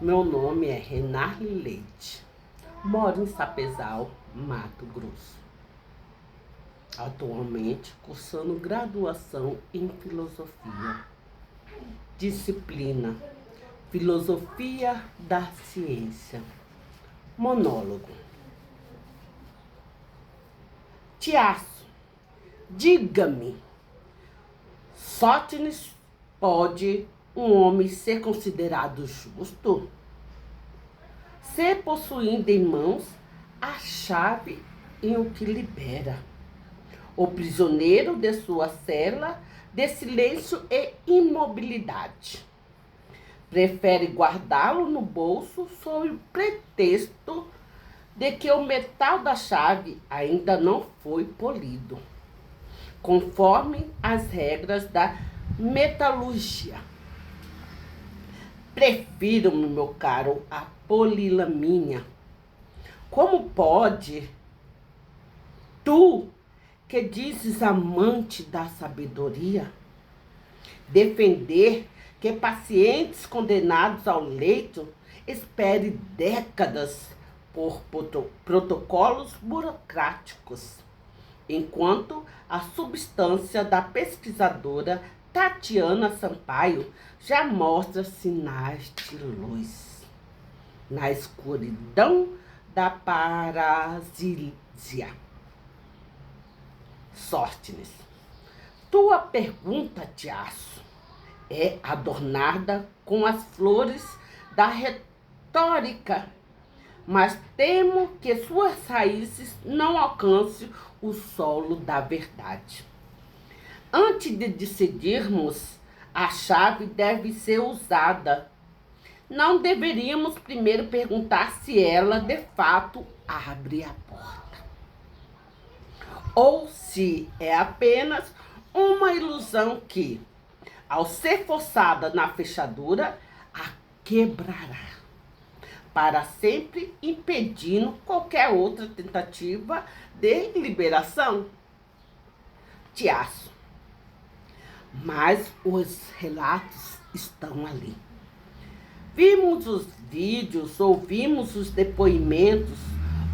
Meu nome é Renarle Leite. Moro em Sapezal, Mato Grosso. Atualmente cursando graduação em filosofia. Disciplina: Filosofia da Ciência. Monólogo. Tiaço, diga-me, Sóstenes, pode um homem ser considerado justo? Se possuindo em mãos a chave em o que libera, o prisioneiro de sua cela de silêncio e imobilidade, prefere guardá-lo no bolso sob o pretexto de que o metal da chave ainda não foi polido, conforme as regras da metalurgia. Prefiro, meu caro, a polilamínea. Como pode tu, que dizes amante da sabedoria, defender que pacientes condenados ao leito espere décadas por protocolos burocráticos, enquanto a substância da pesquisadora Tatiana Sampaio já mostra sinais de luz na escuridão da parasília? Sóstenes, tua pergunta, Tiaço, é adornada com as flores da retórica, mas temo que suas raízes não alcancem o solo da verdade. Antes de decidirmos, a chave deve ser usada. Não deveríamos primeiro perguntar se ela, de fato, abre a porta, ou se é apenas uma ilusão que, ao ser forçada na fechadura, a quebrará, para sempre impedindo qualquer outra tentativa de liberação. Tiaço, mas os relatos estão ali. Vimos os vídeos, ouvimos os depoimentos,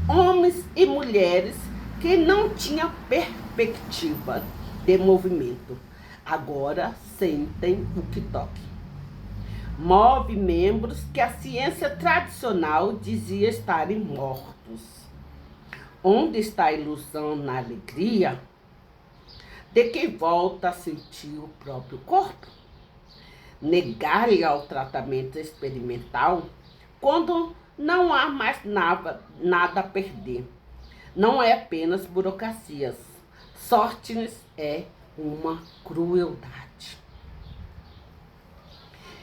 homens e mulheres que não tinham perspectiva de movimento, agora sentem o que toque. Move membros que a ciência tradicional dizia estarem mortos. Onde está a ilusão na alegria de quem volta a sentir o próprio corpo? Negar-lhe ao tratamento experimental quando não há mais nada a perder. Não é apenas burocracias. Sóstenes é uma crueldade.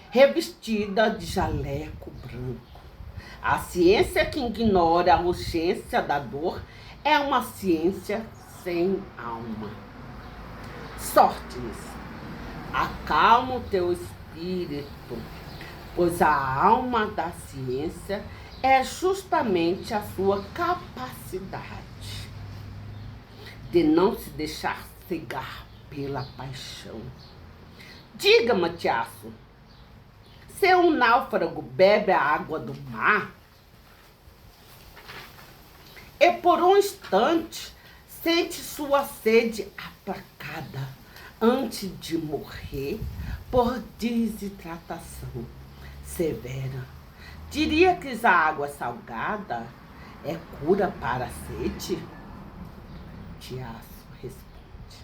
Revestida de jaleco branco, a ciência que ignora a urgência da dor é uma ciência sem alma. Sóstenes, acalma o teu espírito, pois a alma da ciência é justamente a sua capacidade de não se deixar cegar pela paixão. Diga-me, Tiaço, se um náufrago bebe a água do mar e por um instante sente sua sede aplacada antes de morrer por desidratação severa, diria que a água salgada é cura para a sede? Tiaço responde: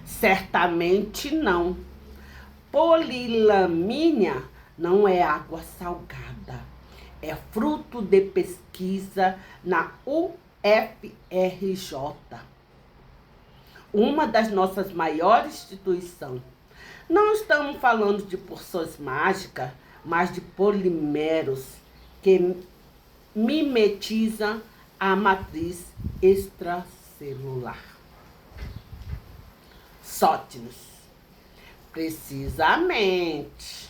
certamente não. Polilamínea não é água salgada, é fruto de pesquisa na UFRJ, uma das nossas maiores instituições. Não estamos falando de porções mágicas, mas de polímeros que mimetizam a matriz extracelular. Sóstenes, precisamente.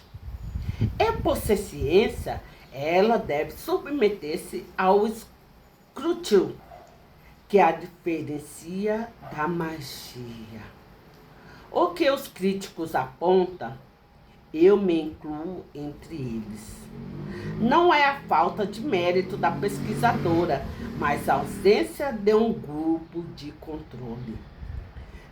E por ser ciência, ela deve submeter-se ao escrutínio que a diferencia da magia. O que os críticos apontam Eu me incluo entre eles. Não é a falta de mérito da pesquisadora, mas a ausência de um grupo de controle.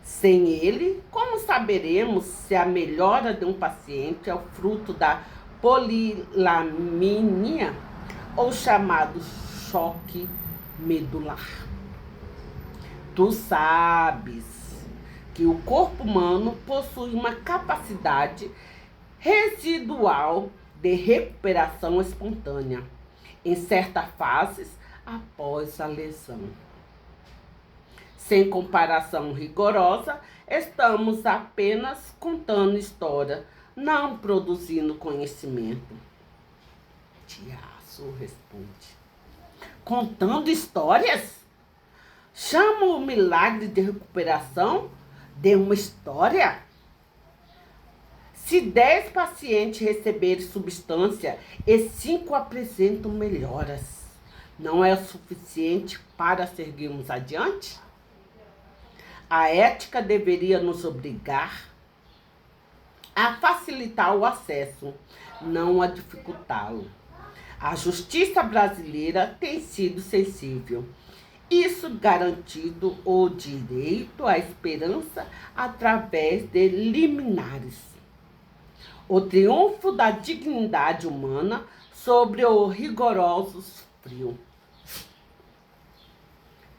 Sem ele, como saberemos se a melhora de um paciente é o fruto da polilamínia ou chamado choque medular? Tu sabes que o corpo humano possui uma capacidade residual de recuperação espontânea em certas fases após a lesão. Sem comparação rigorosa, estamos apenas contando história, não produzindo conhecimento. Tiaço responde. Contando histórias? Chama o milagre de recuperação de uma história? Se 10 pacientes receberem substância e 5 apresentam melhoras, não é o suficiente para seguirmos adiante? A ética deveria nos obrigar a facilitar o acesso, não a dificultá-lo. A justiça brasileira tem sido sensível. Isso garantido o direito à esperança através de liminares. O triunfo da dignidade humana sobre o rigoroso frio.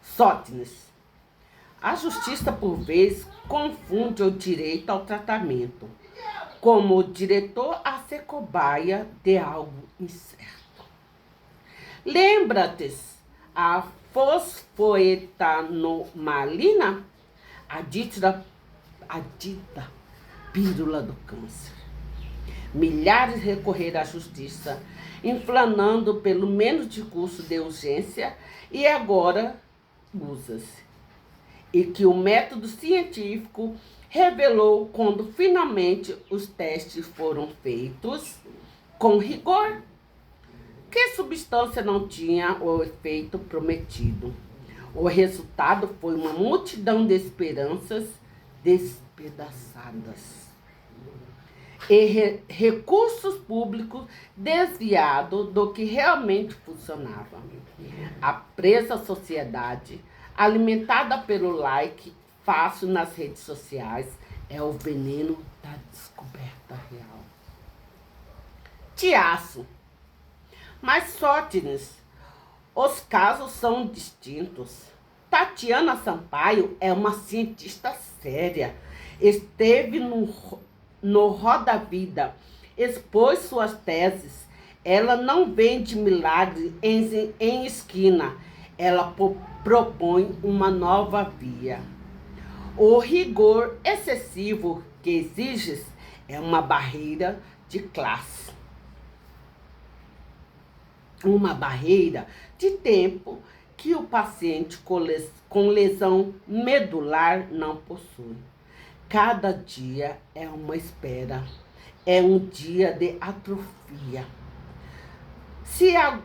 Sóstenes. A justiça, por vezes, confunde o direito ao tratamento, como o diretor a ser cobaia de algo incerto. Lembra-te, a fosfoetanomalina, a dita pílula do câncer. Milhares recorreram à justiça, inflamando pelo menos de curso de urgência e agora usa-se. E que o método científico revelou quando finalmente os testes foram feitos com rigor, que substância não tinha o efeito prometido. O resultado foi uma multidão de esperanças despedaçadas e recursos públicos desviados do que realmente funcionava. A presa sociedade, alimentada pelo like fácil nas redes sociais, é o veneno da descoberta real. Tiaço. Mas Sóstenes, os casos são distintos. Tatiana Sampaio é uma cientista séria. Esteve no Roda Vida, expôs suas teses. Ela não vende milagre em esquina. Ela propõe uma nova via. O rigor excessivo que exiges é uma barreira de classe. Uma barreira de tempo que o paciente com lesão medular não possui. Cada dia é uma espera, é um dia de atrofia. Se há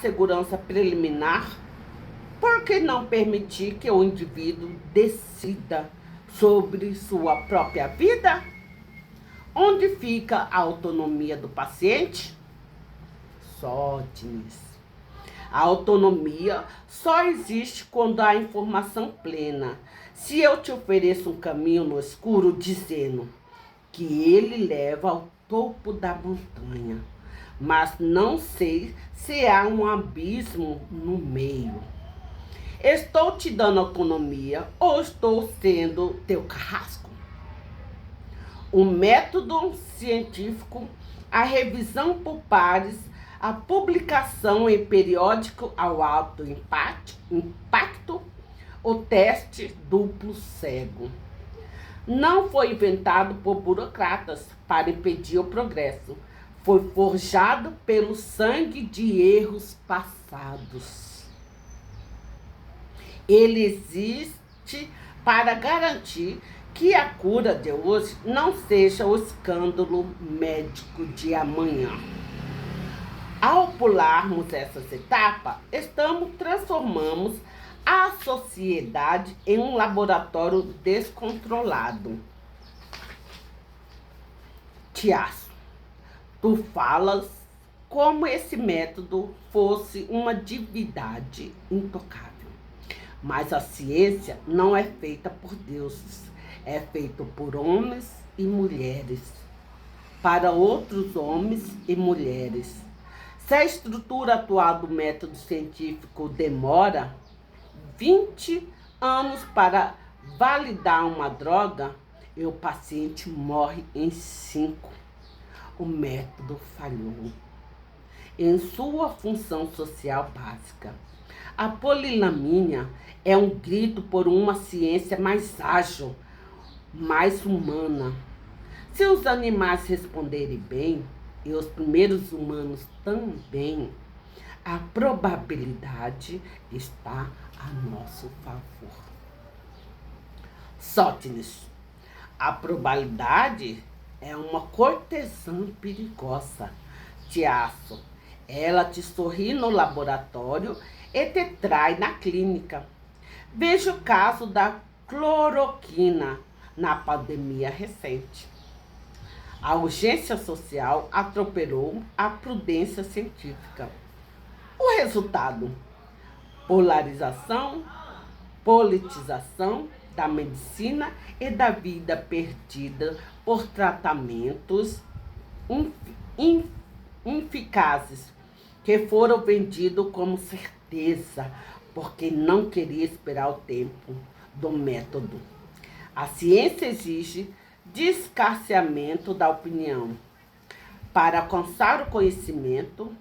segurança preliminar, por que não permitir que o indivíduo decida sobre sua própria vida? Onde fica a autonomia do paciente? Sóstenes. A autonomia só existe quando há informação plena. Se eu te ofereço um caminho no escuro dizendo que ele leva ao topo da montanha, mas não sei se há um abismo no meio, estou te dando autonomia ou estou sendo teu carrasco? O método científico, a revisão por pares, a publicação em periódico ao alto impacto, o teste duplo cego. Não foi inventado por burocratas para impedir o progresso. Foi forjado pelo sangue de erros passados. Ele existe para garantir que a cura de hoje não seja o escândalo médico de amanhã. Ao pularmos essas etapas, transformamos a sociedade em um laboratório descontrolado. Tiaço, tu falas como esse método fosse uma divindade intocável. Mas a ciência não é feita por deuses, é feita por homens e mulheres, para outros homens e mulheres. Se a estrutura atual do método científico demora 20 anos para validar uma droga, e o paciente morre em 5. O método falhou em sua função social básica. A polilamina é um grito por uma ciência mais ágil, mais humana. Se os animais responderem bem, e os primeiros humanos também, a probabilidade está a nosso favor. Sóstenes, a probabilidade é uma cortesã perigosa. Tiaço, ela te sorri no laboratório e te trai na clínica. Veja o caso da cloroquina na pandemia recente. A urgência social atropelou a prudência científica. O resultado: polarização, politização da medicina e da vida perdida por tratamentos ineficazes que foram vendidos como certeza, porque não queria esperar o tempo do método. A ciência exige descarceamento da opinião. Para alcançar o conhecimento,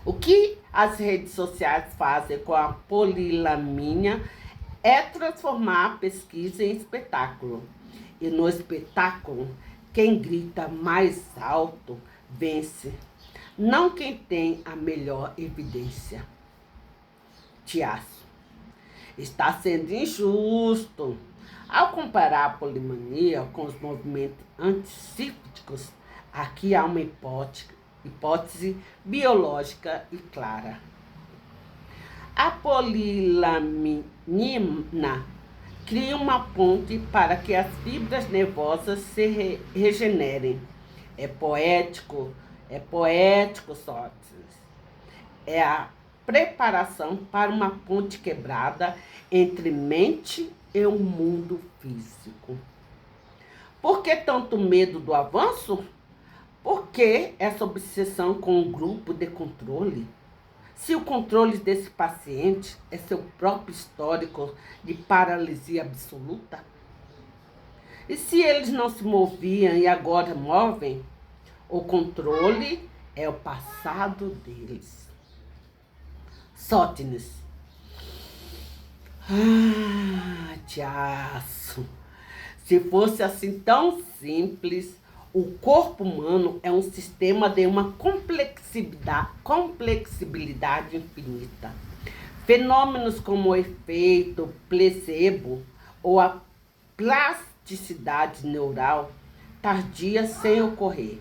o que as redes sociais fazem com a polilamina é transformar a pesquisa em espetáculo. E no espetáculo, quem grita mais alto vence, não quem tem a melhor evidência. Tiaço, está sendo injusto ao comparar a polimania com os movimentos anticíclicos. Aqui há uma hipótese biológica e clara. A polilamina cria uma ponte para que as fibras nervosas se regenerem. É poético, Sócrates. É a preparação para uma ponte quebrada entre mente e o mundo físico. Por que tanto medo do avanço? Por que essa obsessão com um grupo de controle? Se o controle desse paciente é seu próprio histórico de paralisia absoluta? E se eles não se moviam e agora movem? O controle é o passado deles. Sóstenes. Tiaço. Se fosse assim tão simples, o corpo humano é um sistema de uma complexibilidade infinita. Fenômenos como o efeito placebo ou a plasticidade neural tardia sem ocorrer,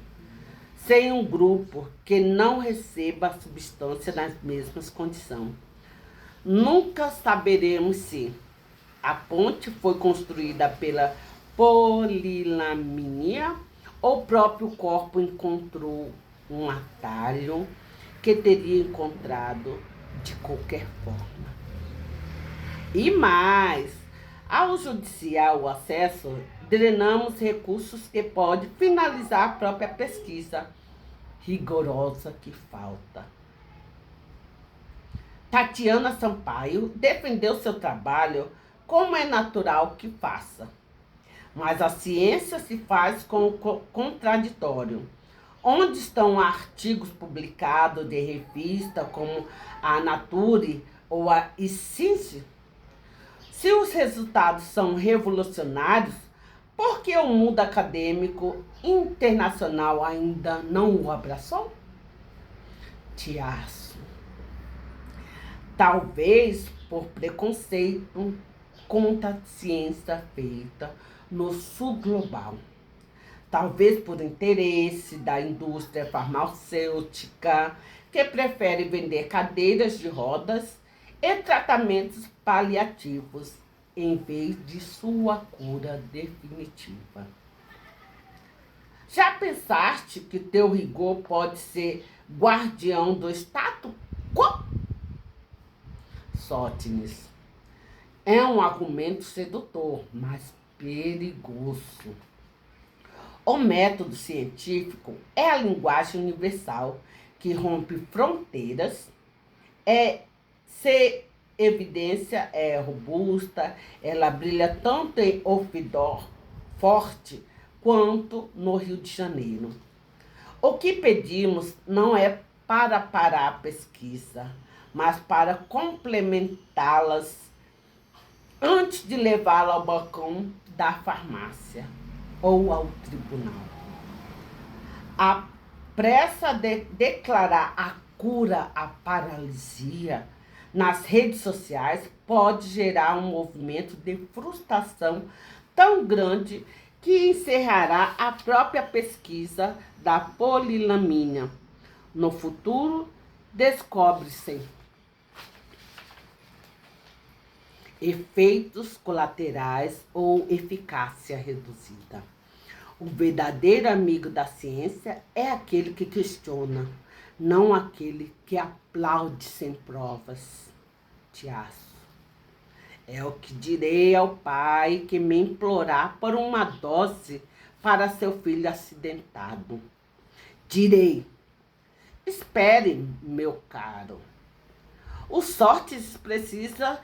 sem um grupo que não receba a substância nas mesmas condições. Nunca saberemos se a ponte foi construída pela polilamina ou o próprio corpo encontrou um atalho que teria encontrado de qualquer forma. E mais, ao judiciar o acesso, drenamos recursos que podem finalizar a própria pesquisa rigorosa que falta. Tatiana Sampaio defendeu seu trabalho como é natural que faça. Mas a ciência se faz com o contraditório. Onde estão artigos publicados de revista como a Nature ou a Science? Se os resultados são revolucionários, por que o mundo acadêmico internacional ainda não o abraçou? Tiaço. Talvez por preconceito contra a ciência feita no sul global. Talvez por interesse da indústria farmacêutica, que prefere vender cadeiras de rodas e tratamentos paliativos em vez de sua cura definitiva. Já pensaste que teu rigor pode ser guardião do status quo? Sóstenes. É um argumento sedutor, mas perigoso. O método científico é a linguagem universal que rompe fronteiras, se evidência é robusta, ela brilha tanto em outdoor forte quanto no Rio de Janeiro. O que pedimos não é para parar a pesquisa, mas para complementá-las antes de levá-la ao balcão da farmácia ou ao tribunal. A pressa de declarar a cura à paralisia nas redes sociais pode gerar um movimento de frustração tão grande que encerrará a própria pesquisa da polilamina. No futuro, descobre-se efeitos colaterais ou eficácia reduzida. O verdadeiro amigo da ciência é aquele que questiona, não aquele que aplaude sem provas. Tiaço. É o que direi ao pai que me implorar por uma dose para seu filho acidentado. Direi, espere, meu caro. O Sócrates precisa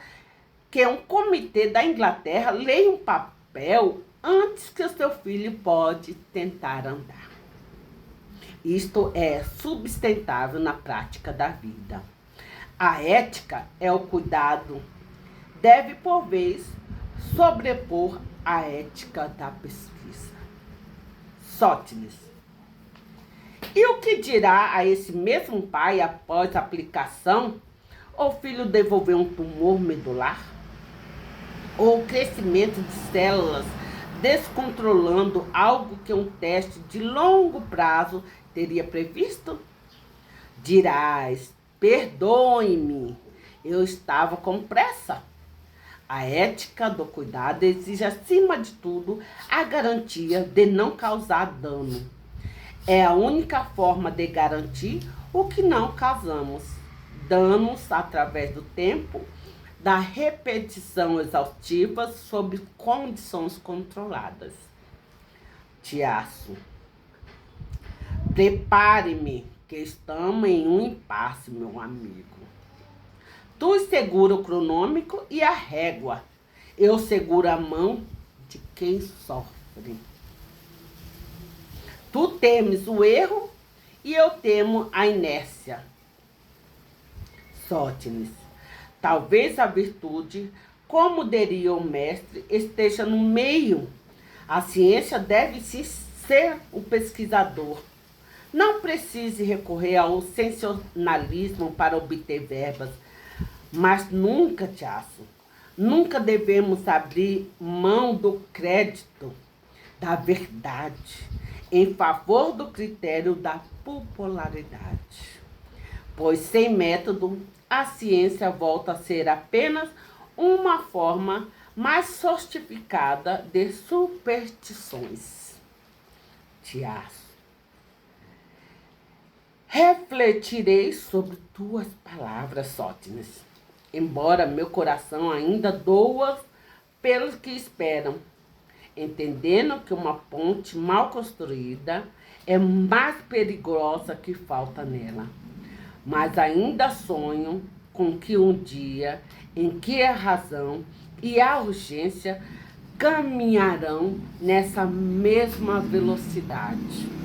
que um comitê da Inglaterra leia um papel antes que o seu filho pode tentar andar. Isto é sustentável na prática da vida. A ética é o cuidado, deve por vez sobrepor a ética da pesquisa. Sócrates. E o que dirá a esse mesmo pai após a aplicação? O filho devolver um tumor medular? Ou o crescimento de células descontrolando algo que um teste de longo prazo teria previsto? Dirás, perdoe-me, eu estava com pressa. A ética do cuidado exige, acima de tudo, a garantia de não causar dano. É a única forma de garantir o que não causamos. Danos através do tempo, da repetição exaustiva sob condições controladas. Tiaço. Prepare-me, que estamos em um impasse, meu amigo. Tu segura o cronômetro e a régua. Eu seguro a mão de quem sofre. Tu temes o erro e eu temo a inércia. Sóstenes. Talvez a virtude, como diria o mestre, esteja no meio. A ciência deve ser o pesquisador. Não precise recorrer ao sensacionalismo para obter verbas, mas nunca, Tiaço, nunca devemos abrir mão do crédito, da verdade, em favor do critério da popularidade. Pois sem método, a ciência volta a ser apenas uma forma mais sofisticada de superstições. Tiaço. Refletirei sobre tuas palavras, Sóstenes, embora meu coração ainda doa pelos que esperam, entendendo que uma ponte mal construída é mais perigosa que falta nela. Mas ainda sonho com que um dia em que a razão e a urgência caminharão nessa mesma velocidade.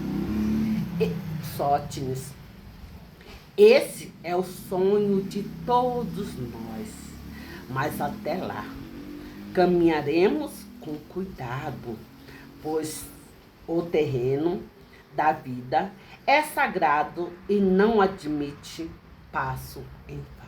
Sóstenes. Esse é o sonho de todos nós, mas até lá caminharemos com cuidado, pois o terreno da vida é sagrado e não admite passo em falso.